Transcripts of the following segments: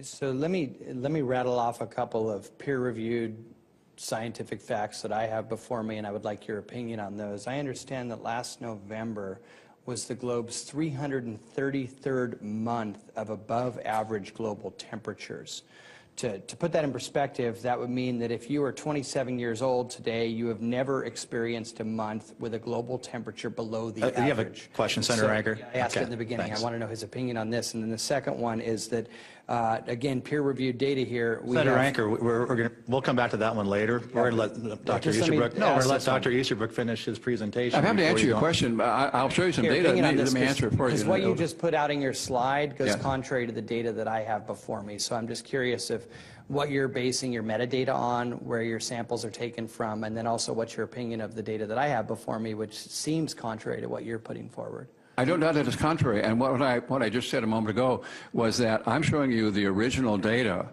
So let me rattle off a couple of peer-reviewed scientific facts that I have before me, and I would like your opinion on those. I understand that last November was the globe's 333rd month of above-average global temperatures. To put that in perspective, that would mean that if you are 27 years old today, you have never experienced a month with a global temperature below the average. You have a question, Senator Anker? Yeah, I asked it in the beginning. Thanks. I want to know his opinion on this. And then the second one is that, again, peer-reviewed data here. Senator Anker, we'll come back to that one later. Yeah. We're going to let Dr. Easterbrook. No, we're going to let Dr. Easterbrook finish his presentation. I'm happy to answer your question, but I'll show you some data. Let me answer it for you. Because what you just put out in your slide goes contrary to the data that I have before me. So I'm just curious if what you're basing your metadata on, where your samples are taken from, and then also what's your opinion of the data that I have before me, which seems contrary to what you're putting forward. I don't doubt that it's contrary. And what I just said a moment ago was that I'm showing you the original data,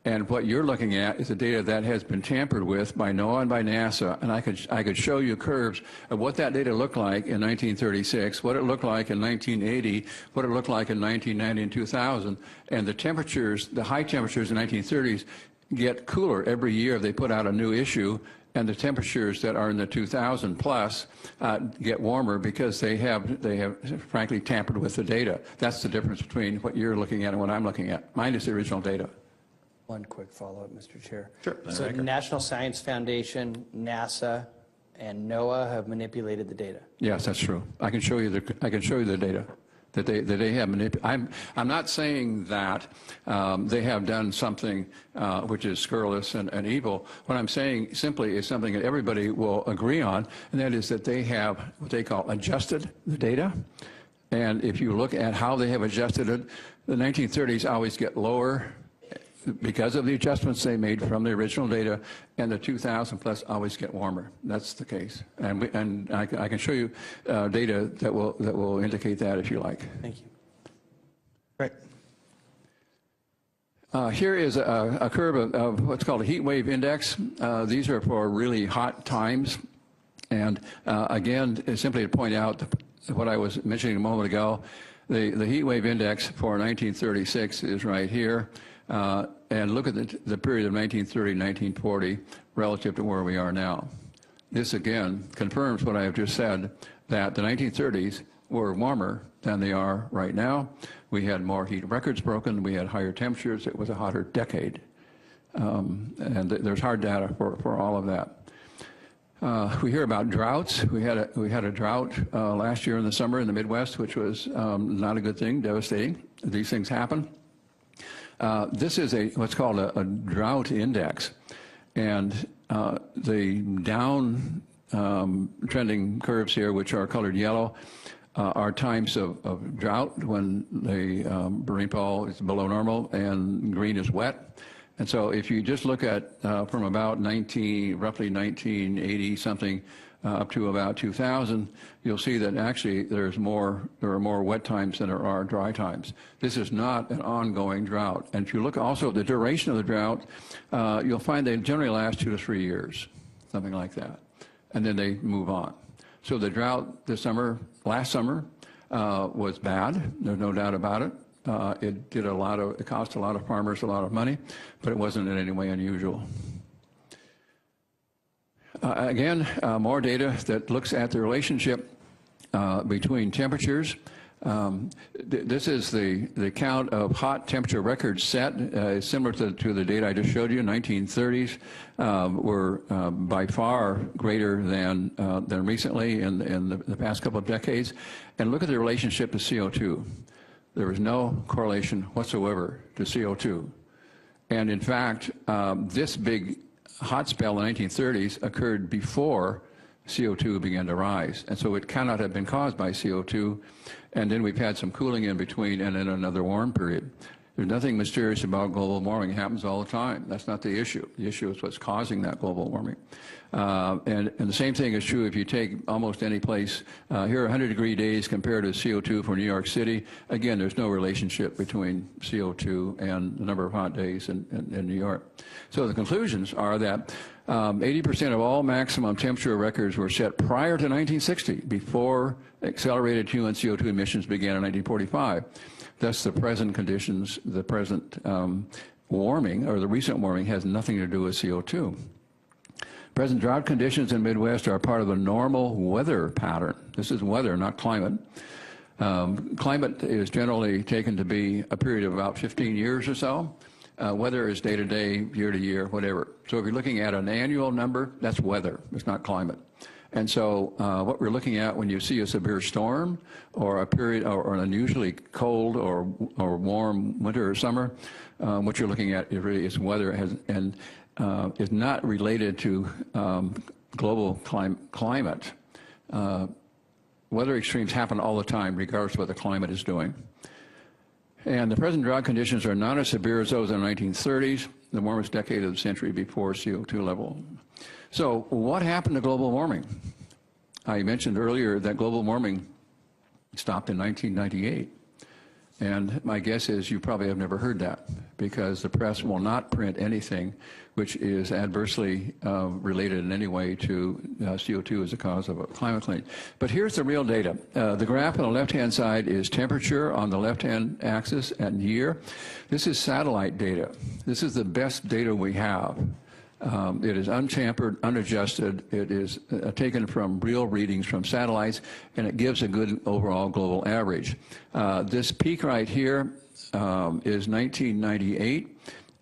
and what you're looking at is the data that has been tampered with by NOAA and by NASA. And I could show you curves of what that data looked like in 1936, what it looked like in 1980, what it looked like in 1990 and 2000. And the temperatures, the high temperatures in the 1930s get cooler every year. They put out a new issue. And the temperatures that are in the 2000 plus get warmer because they have frankly tampered with the data. That's the difference between what you're looking at and what I'm looking at. Mine is the original data. One quick follow-up, Mr. Chair. Sure. So the National Science Foundation, NASA, and NOAA have manipulated the data. Yes, that's true. I can show you the data that they have manipulated. I'm not saying that they have done something which is scurrilous and evil. What I'm saying simply is something that everybody will agree on, and that is that they have what they call adjusted the data. And if you look at how they have adjusted it, the 1930s always get lower because of the adjustments they made from the original data, and the 2000 plus always get warmer. That's the case, and I can show you data that will indicate that if you like. Thank you. Right. Here is a curve of what's called a heat wave index. These are for really hot times, and again, simply to point out what I was mentioning a moment ago, the heat wave index for 1936 is right here. And look at the period of 1930 to 1940 relative to where we are now. This again confirms what I have just said, that the 1930s were warmer than they are right now. We had more heat records broken, we had higher temperatures, it was a hotter decade. And there's hard data for all of that. We hear about droughts. We had a drought last year in the summer in the Midwest, which was not a good thing, devastating. These things happen. This is what's called a drought index, and the down trending curves here, which are colored yellow, are times of drought when the rainfall is below normal, and green is wet. And so if you just look at from about roughly 1980 something up to about 2000, you'll see that actually there are more wet times than there are dry times. This is not an ongoing drought. And if you look also at the duration of the drought, you'll find they generally last 2 to 3 years, something like that. And then they move on. So the drought last summer was bad. There's no doubt about it. It cost a lot of farmers a lot of money, but it wasn't in any way unusual. Again, more data that looks at the relationship between temperatures. This is the count of hot temperature records set, similar to the data I just showed you. 1930s were by far greater than recently in the past couple of decades. And look at the relationship to CO2. There was no correlation whatsoever to CO2. And in fact, this big hot spell in the 1930s occurred before CO2 began to rise. And so it cannot have been caused by CO2. And then we've had some cooling in between and then another warm period. There's nothing mysterious about global warming. It happens all the time. That's not the issue. The issue is what's causing that global warming. And the same thing is true if you take almost any place. Here are 100-degree days compared to CO2 for New York City. Again, there's no relationship between CO2 and the number of hot days in New York. So the conclusions are that 80% of all maximum temperature records were set prior to 1960, before accelerated human CO2 emissions began in 1945. Thus, the present conditions, the present warming, or the recent warming, has nothing to do with CO2. Present drought conditions in the Midwest are part of the normal weather pattern. This is weather, not climate. Climate is generally taken to be a period of about 15 years or so. Weather is day to day, year to year, whatever. So if you're looking at an annual number, that's weather, it's not climate. And so what we're looking at when you see a severe storm or a period or an unusually cold or warm winter or summer, what you're looking at is really is weather and is not related to global climate. Weather extremes happen all the time, regardless of what the climate is doing. And the present drought conditions are not as severe as those in the 1930s, the warmest decade of the century before CO2 level. So what happened to global warming? I mentioned earlier that global warming stopped in 1998. And my guess is you probably have never heard that, because the press will not print anything which is adversely related in any way to CO2 as a cause of a climate change. But here's the real data. The graph on the left-hand side is temperature on the left-hand axis and year. This is satellite data. This is the best data we have. It is untampered, unadjusted. It is taken from real readings from satellites, and it gives a good overall global average. This peak right here is 1998,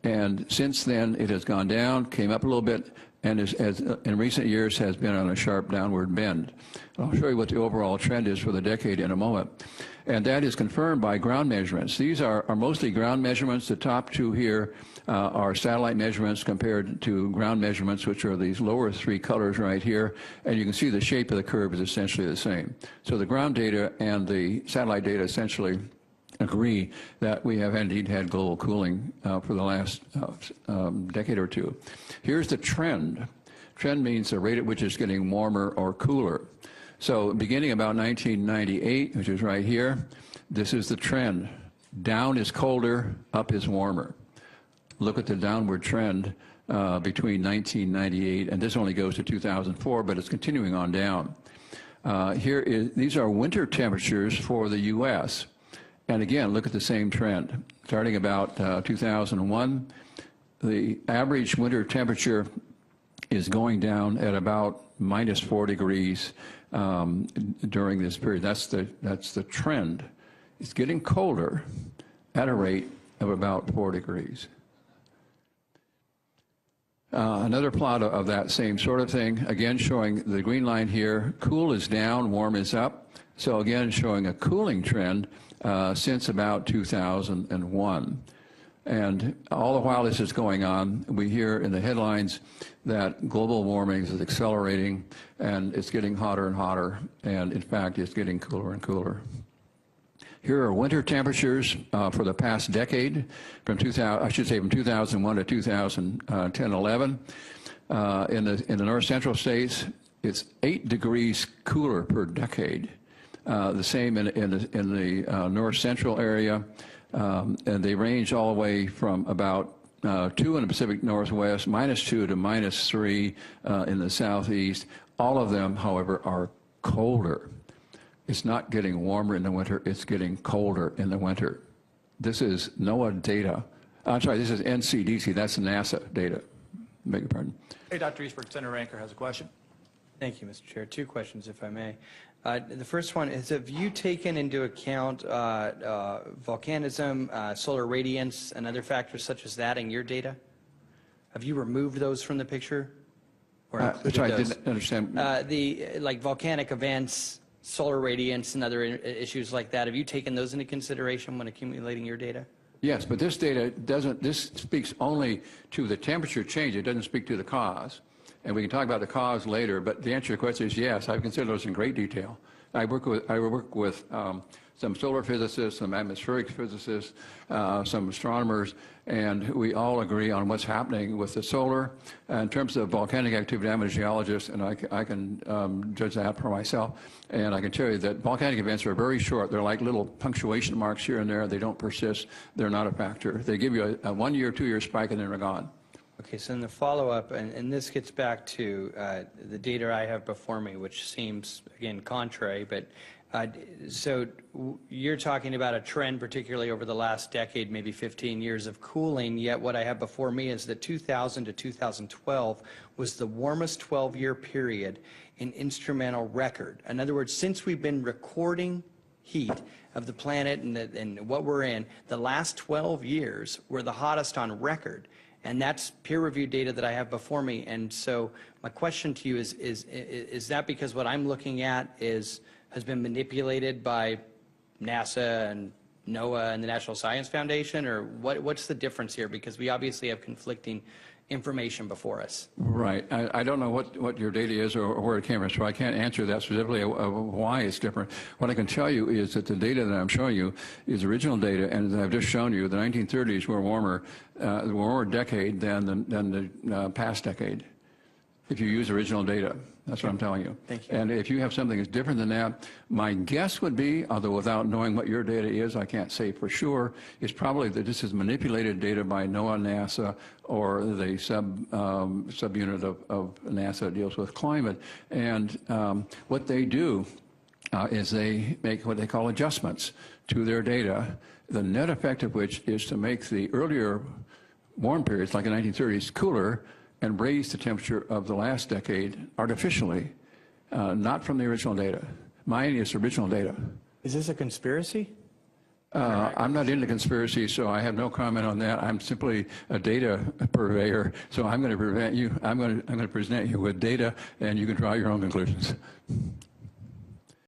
and since then it has gone down, came up a little bit, and in recent years has been on a sharp downward bend. I'll show you what the overall trend is for the decade in a moment. And that is confirmed by ground measurements. These are mostly ground measurements. The top two here are satellite measurements compared to ground measurements, which are these lower three colors right here. And you can see the shape of the curve is essentially the same. So the ground data and the satellite data essentially agree that we have indeed had global cooling for the last decade or two. Here's the trend. Trend means the rate at which it's getting warmer or cooler. So beginning about 1998, which is right here, this is the trend. Down is colder, up is warmer. Look at the downward trend between 1998, and this only goes to 2004, but it's continuing on down. These are winter temperatures for the U.S. And again, look at the same trend. Starting about 2001, the average winter temperature is going down at about -4 degrees during this period. That's the trend. It's getting colder at a rate of about 4 degrees. Another plot of that same sort of thing, again showing the green line here, cool is down, warm is up. So again, showing a cooling trend since about 2001. And all the while this is going on, we hear in the headlines that global warming is accelerating and it's getting hotter and hotter, and in fact it's getting cooler and cooler. Here are winter temperatures for the past decade, from 2001 to 2010-11. In the north central states, it's 8 degrees cooler per decade. The same in the north central area, and they range all the way from about 2 in the Pacific Northwest, -2 to -3 in the southeast. All of them, however, are colder. It's not getting warmer in the winter, it's getting colder in the winter. This is NOAA data. I'm sorry, this is NCDC, that's NASA data. Beg your pardon. Hey, Dr. Easterbrook, Senator Anker has a question. Thank you, Mr. Chair. 2 questions, if I may. The first one is, have you taken into account volcanism, solar radiance, and other factors such as that in your data? Have you removed those from the picture? Or Sorry, I didn't understand. Like volcanic events, solar radiance, and other issues like that, have you taken those into consideration when accumulating your data? Yes, but this data doesn't, this speaks only to the temperature change. It doesn't speak to the cause. And we can talk about the cause later, but the answer to your question is yes, I've considered those in great detail. I work with some solar physicists, some atmospheric physicists, some astronomers, and we all agree on what's happening with the solar. In terms of volcanic activity, I'm a geologist, and I can judge that for myself. And I can tell you that volcanic events are very short. They're like little punctuation marks here and there. They don't persist. They're not a factor. They give you a 1 year, 2 year spike, and then they're gone. Okay, so then the follow-up, and this gets back to the data I have before me, which seems, again, contrary, but you're talking about a trend, particularly over the last decade, maybe 15 years of cooling, yet what I have before me is that 2000 to 2012 was the warmest 12-year period in instrumental record. In other words, since we've been recording heat of the planet and what we're in, the last 12 years were the hottest on record. And that's peer-reviewed data that I have before me. And so my question to you is that because what I'm looking at has been manipulated by NASA and NOAA and the National Science Foundation, or what's the difference here? Because we obviously have conflicting information before us. Right. I don't know what your data is or where it came from, so I can't answer that specifically why it's different. What I can tell you is that the data that I'm showing you is original data, and as I've just shown you, the 1930s were a warmer decade than the past decade, if you use original data. That's what I'm telling you. Thank you. And if you have something that's different than that, my guess would be, although without knowing what your data is, I can't say for sure, is probably that this is manipulated data by NOAA, NASA, or the subunit of NASA that deals with climate. And what they do is they make what they call adjustments to their data, the net effect of which is to make the earlier warm periods, like the 1930s, cooler, and raise the temperature of the last decade artificially, not from the original data. Mine is original data. Is this a conspiracy? I'm not into conspiracy, so I have no comment on that. I'm simply a data purveyor, so I'm going to present you with data, and you can draw your own conclusions.